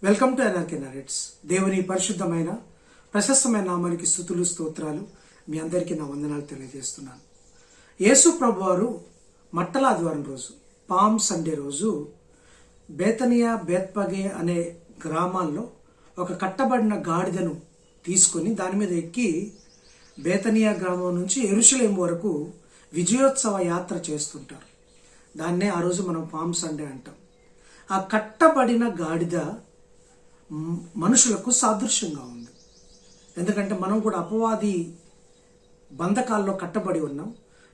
Welcome to NRK narrates. దేవుని పరిశుద్ధమైన ప్రశస్తమైన నామానికి స్తుతులు స్తోత్రాలు. మీ అందరికీ నా వందనాలు తెలియజేస్తున్నాను. యేసు ప్రభువారు మట్టల ఆదివారం రోజు, పామ్ సండే రోజు బేతనియా బేత్పగే అనే గ్రామాల్లో ఒక కట్టబడిన గాడిదను తీసుకొని దాని మీద ఎక్కి బేతనియా గ్రామం నుంచి యెరూషలేం వరకు విజయోత్సవ యాత్ర చేస్తుంటారు. దాన్నే ఆ రోజు మనం పామ్ సండే అంటాం. ఆ కట్టబడిన గాడిద మనుషులకు సాదృశ్యంగా ఉంది. ఎందుకంటే మనం కూడా అపవాది బంధకాల్లో కట్టబడి ఉన్నాం.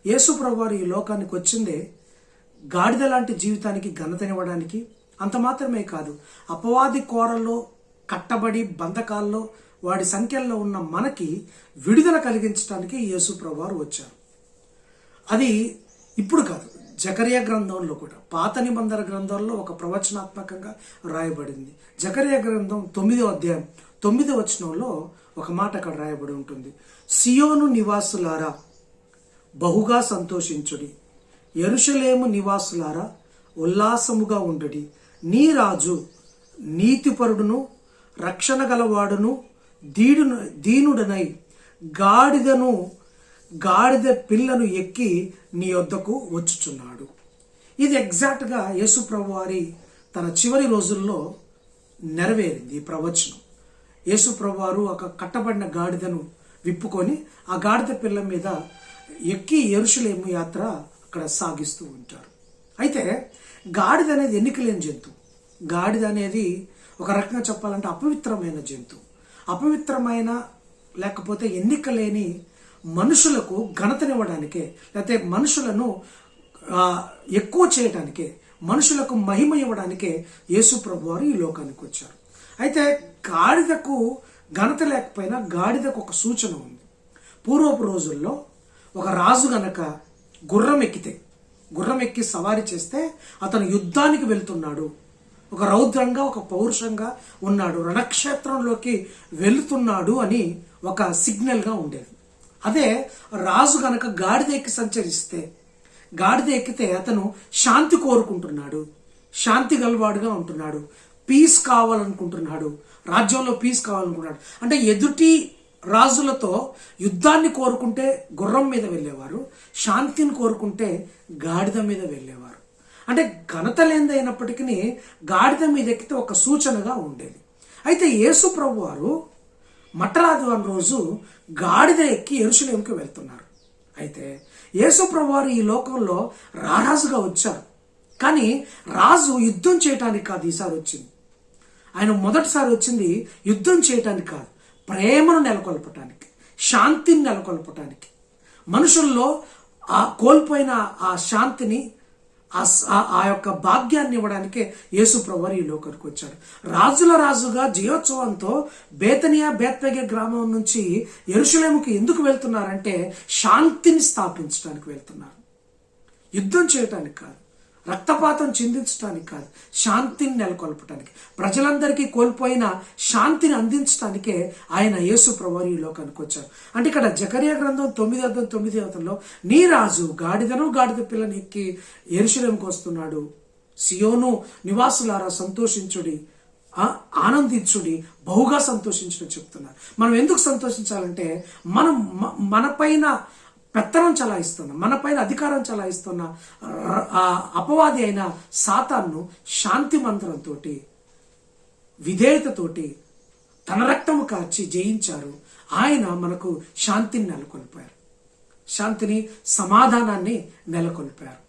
యేసు ప్రభువారు ఈ లోకానికి వచ్చిందే గాడిద లాంటి జీవితానికి ఘనతనివ్వడానికి. అంత మాత్రమే కాదు, అపవాది కోరల్లో కట్టబడి బంధకాల్లో వాడి సంఖ్యల్లో ఉన్న మనకి విడుదల కలిగించడానికి యేసు ప్రభువారు వచ్చారు. అది ఇప్పుడు కాదు, జకర్యా గ్రంథంలో కూడా, పాత నిబంధన గ్రంథంలో ఒక ప్రవచనాత్మకంగా రాయబడింది. జకర్యా గ్రంథం 9వ అధ్యాయం 9వ వచనంలో ఒక మాట అక్కడ రాయబడి ఉంటుంది. సియోను నివాసులారా బహుగా సంతోషించుడి, యెరూషలేము నివాసులారా ఉల్లాసముగా ఉండుడి. నీ రాజు నీతిపరుడును రక్షణ గలవాడును దీనుడనై గాడిద పిల్లను ఎక్కి నీ వద్దకు వచ్చుచున్నాడు. ఇది ఎగ్జాక్ట్గా యేసు ప్రభువారి తన చివరి రోజుల్లో నెరవేరింది ఈ ప్రవచనం. యేసు ప్రభువారు ఒక కట్టబడిన గాడిదను విప్పుకొని ఆ గాడిద పిల్ల మీద ఎక్కి యెరూషలేము యాత్ర అక్కడ సాగిస్తూ ఉంటారు. అయితే గాడిద అనేది ఎన్నికలేని జంతువు. గాడిద అనేది ఒక రకంగా చెప్పాలంటే అపవిత్రమైన జంతువు. అపవిత్రమైన లేకపోతే ఎన్నిక లేని మనుషులకు ఘనతనివ్వడానికే, లేకపోతే మనుషులను ఎక్కువ చేయడానికే, మనుషులకు మహిమ ఇవ్వడానికే యేసు ప్రభువారు ఈ లోకానికి వచ్చారు. అయితే గాడిదకు ఘనత లేకపోయినా గాడిదకు ఒక సూచన ఉంది. పూర్వపు రోజుల్లో ఒక రాజు గనక గుర్రం ఎక్కి సవారీ చేస్తే అతను యుద్ధానికి వెళ్తున్నాడు, ఒక రౌద్రంగా ఒక పౌరుషంగా ఉన్నాడు, రణక్షేత్రంలోకి వెళుతున్నాడు అని ఒక సిగ్నల్గా ఉండేది. అదే రాజు గనక గాడిద ఎక్కి సంచరిస్తే, గాడిద ఎక్కితే అతను శాంతి కోరుకుంటున్నాడు, శాంతి గలవాడుగా ఉంటున్నాడు, పీస్ కావాలనుకుంటున్నాడు, రాజ్యంలో పీస్ కావాలనుకుంటున్నాడు. అంటే ఎదుటి రాజులతో యుద్ధాన్ని కోరుకుంటే గుర్రం మీద వెళ్ళేవారు, శాంతిని కోరుకుంటే గాడిద మీద వెళ్ళేవారు. అంటే ఘనత లేనిదైనప్పటికీ గాడిద మీద ఎక్కితే ఒక సూచనగా ఉండేది. అయితే యేసు ప్రభువారు మట్టల ఆదివారం రోజు గాడిద ఎక్కి యెరూషలేముకి వెళ్తున్నారు. అయితే యేసు ప్రభువారు ఈ లోకంలో రారాజుగా వచ్చారు. కానీ రాజు యుద్ధం చేయటానికి కాదు ఈసారి వచ్చింది. ఆయన మొదటిసారి వచ్చింది యుద్ధం చేయటానికి కాదు, ప్రేమను నెలకొల్పటానికి, శాంతిని నెలకొల్పటానికి, మనుషుల్లో ఆ కోల్పోయిన ఆ శాంతిని, ఆ యొక్క భాగ్యాన్ని ఇవ్వడానికే యేసు ప్రభువారు ఈ లోకానికి వచ్చాడు. రాజుల రాజుగా జయోత్సవంతో బేతనియా బేత్పగే గ్రామం నుంచి యెరూషలేముకి ఎందుకు వెళ్తున్నారంటే శాంతిని స్థాపించడానికి వెళ్తున్నారు. యుద్ధం చేయటానికి కాదు, రక్తపాతం చిందించడానికి కాదు, శాంతిని నెలకొల్పటానికి, ప్రజలందరికీ కోల్పోయిన శాంతిని అందించడానికే ఆయన యేసు ప్రభువారు ఈ లోకానికి వచ్చారు. అంటే ఇక్కడ జకర్యా గ్రంథం 9:9 నీ రాజు గాడిద పిల్లని ఎక్కి యెరూషలేముకు వస్తున్నాడు, సియోను నివాసులారా సంతోషించుడి, ఆనందించుడి, బహుగా సంతోషించుడి చెప్తున్నారు. మనం ఎందుకు సంతోషించాలంటే మనం మనపైన పెత్తనం చలాయిస్తున్న, మనపైన అధికారం చలాయిస్తున్న అపవాది అయిన సాతాన్ను శాంతి మంత్రంతో, విధేయతతోటి తన రక్తము కార్చి జయించారు. ఆయన మనకు శాంతిని నెలకొల్పారు, శాంతిని సమాధానాన్ని నెలకొల్పారు.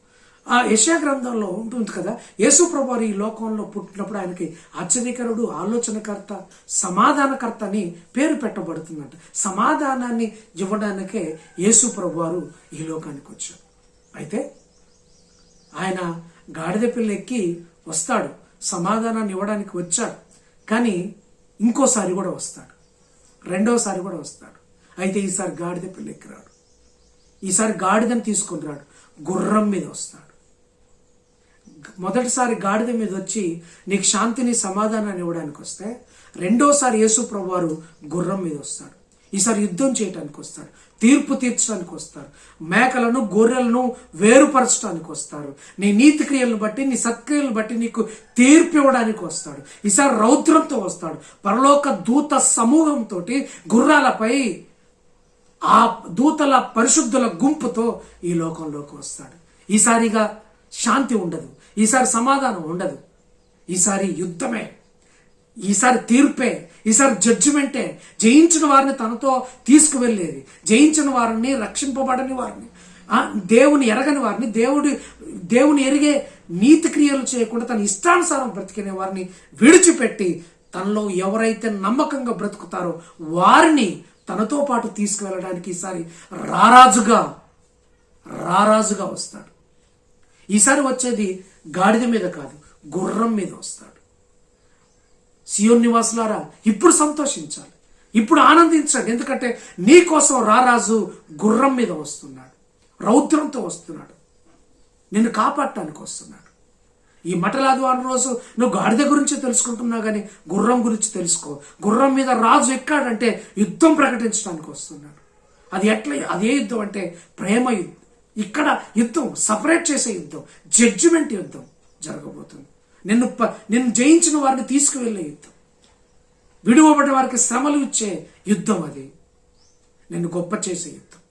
ఆ యెషయా గ్రంథంలో ఉంటుంది కదా, యేసు ప్రభువారు ఈ లోకంలో పుట్టినప్పుడు ఆయనకి ఆశ్చర్యకరుడు, ఆలోచనకర్త, సమాధానకర్త అని పేరు పెట్టబడుతుందంట. సమాధానాన్ని ఇవ్వడానికే యేసు ప్రభువారు ఈ లోకానికి వచ్చారు. అయితే ఆయన గాడిద పిల్ల ఎక్కి వస్తాడు, సమాధానాన్ని ఇవ్వడానికి వచ్చాడు. కానీ ఇంకోసారి కూడా వస్తాడు, రెండోసారి కూడా వస్తాడు. అయితే ఈసారి గాడిద పిల్ల ఎక్కి రాడు, ఈసారి గాడిదని తీసుకొని రాడు, గుర్రం మీద వస్తాడు. మొదటిసారి గాడిద మీద వచ్చి నీకు శాంతిని సమాధానాన్ని ఇవ్వడానికి వస్తే, రెండోసారి యేసు ప్రభువారు గుర్రం మీద వస్తాడు. ఈసారి యుద్ధం చేయడానికి వస్తాడు, తీర్పు తీర్చడానికి వస్తారు, మేకలను గొర్రెలను వేరుపరచడానికి వస్తారు, నీ నీతి క్రియలను బట్టి నీ సత్క్రియలను బట్టి నీకు తీర్పు ఇవ్వడానికి వస్తాడు. ఈసారి రౌద్రంతో వస్తాడు, పరలోక దూత సమూహంతో గుర్రాలపై ఆ దూతల పరిశుద్ధుల గుంపుతో ఈ లోకంలోకి వస్తాడు. ఈసారిగా శాంతి ఉండదు, ఈసారి సమాధానం ఉండదు, ఈసారి యుద్ధమే, ఈసారి తీర్పే, ఈసారి జడ్జిమెంటే. జయించిన వారిని తనతో తీసుకువెళ్ళేది, జయించిన వారిని, రక్షింపబడని వారిని, దేవుని ఎరగని వారిని, దేవుని ఎరిగే నీతి క్రియలు చేయకుండా తన ఇష్టానుసారం బ్రతికిన వారిని విడిచిపెట్టి తనలో ఎవరైతే నమ్మకంగా బ్రతుకుతారో వారిని తనతో పాటు తీసుకువెళ్ళడానికి ఈసారి రారాజుగా వస్తాడు. ఈసారి వచ్చేది గాడిద మీద కాదు, గుర్రం మీద వస్తాడు. సియోన్ నివాసులారా, ఇప్పుడు సంతోషించాలి, ఇప్పుడు ఆనందించండి, ఎందుకంటే నీ కోసం రారాజు గుర్రం మీద వస్తున్నాడు, రౌద్రంతో వస్తున్నాడు, నిన్ను కాపాడటానికి వస్తున్నాడు. ఈ మటలాదివారం రోజు నువ్వు గాడిద గురించి తెలుసుకుంటున్నావు కానీ గుర్రం గురించి తెలుసుకో. గుర్రం మీద రాజు ఎక్కాడంటే యుద్ధం ప్రకటించడానికి వస్తున్నాడు. అదే యుద్ధం అంటే ప్రేమ యుద్ధం. ఇక్కడ యుద్ధం, సపరేట్ చేసే యుద్ధం, జడ్జిమెంట్ యుద్ధం జరగబోతుంది. నిన్ను జయించిన వారిని తీసుకువెళ్ళే యుద్ధం, విడువబడిన వారికి శ్రమలు ఇచ్చే యుద్ధం, అది నిన్ను గొప్ప చేసే యుద్ధం,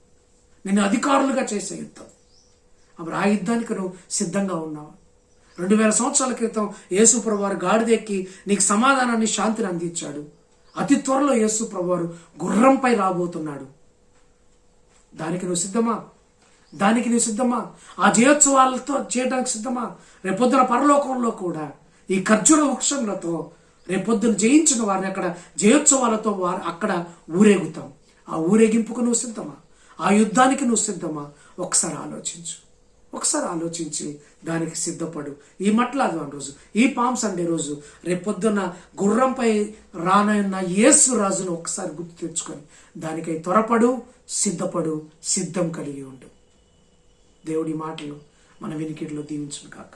నిన్ను అధికారులుగా చేసే యుద్ధం. అప్పుడు ఆ యుద్ధానికి నువ్వు సిద్ధంగా ఉన్నావు. 2000 సంవత్సరాల క్రితం యేసు ప్రభువారు గాడిదెక్కి నీకు సమాధానాన్ని, శాంతిని అందించాడు. అతి త్వరలో యేసు ప్రభువారు గుర్రంపై రాబోతున్నాడు. దానికి నువ్వు సిద్ధమా? ఆ జయోత్సవాలతో చేయడానికి సిద్ధమా? రేపొద్దున పరలోకంలో కూడా ఈ ఖర్జూర వృక్షములతో రేపొద్దున జయించిన వారిని అక్కడ జయోత్సవాలతో అక్కడ ఊరేగుతాం. ఆ ఊరేగింపుకు నువ్వు సిద్ధమా? ఆ యుద్ధానికి నువ్వు సిద్ధమా? ఒకసారి ఆలోచించి దానికి సిద్ధపడు. ఈ మట్లాదివారం రోజు, ఈ పామ్ సండే రోజు, రేపొద్దున గుర్రంపై రానన్న యేసు రాజును ఒకసారి గుర్తు తెచ్చుకొని దానికై త్వరపడు, సిద్ధం కలిగి ఉండు. దేవుడి మాటలు మన వినికిడిలో దీవించును కాక.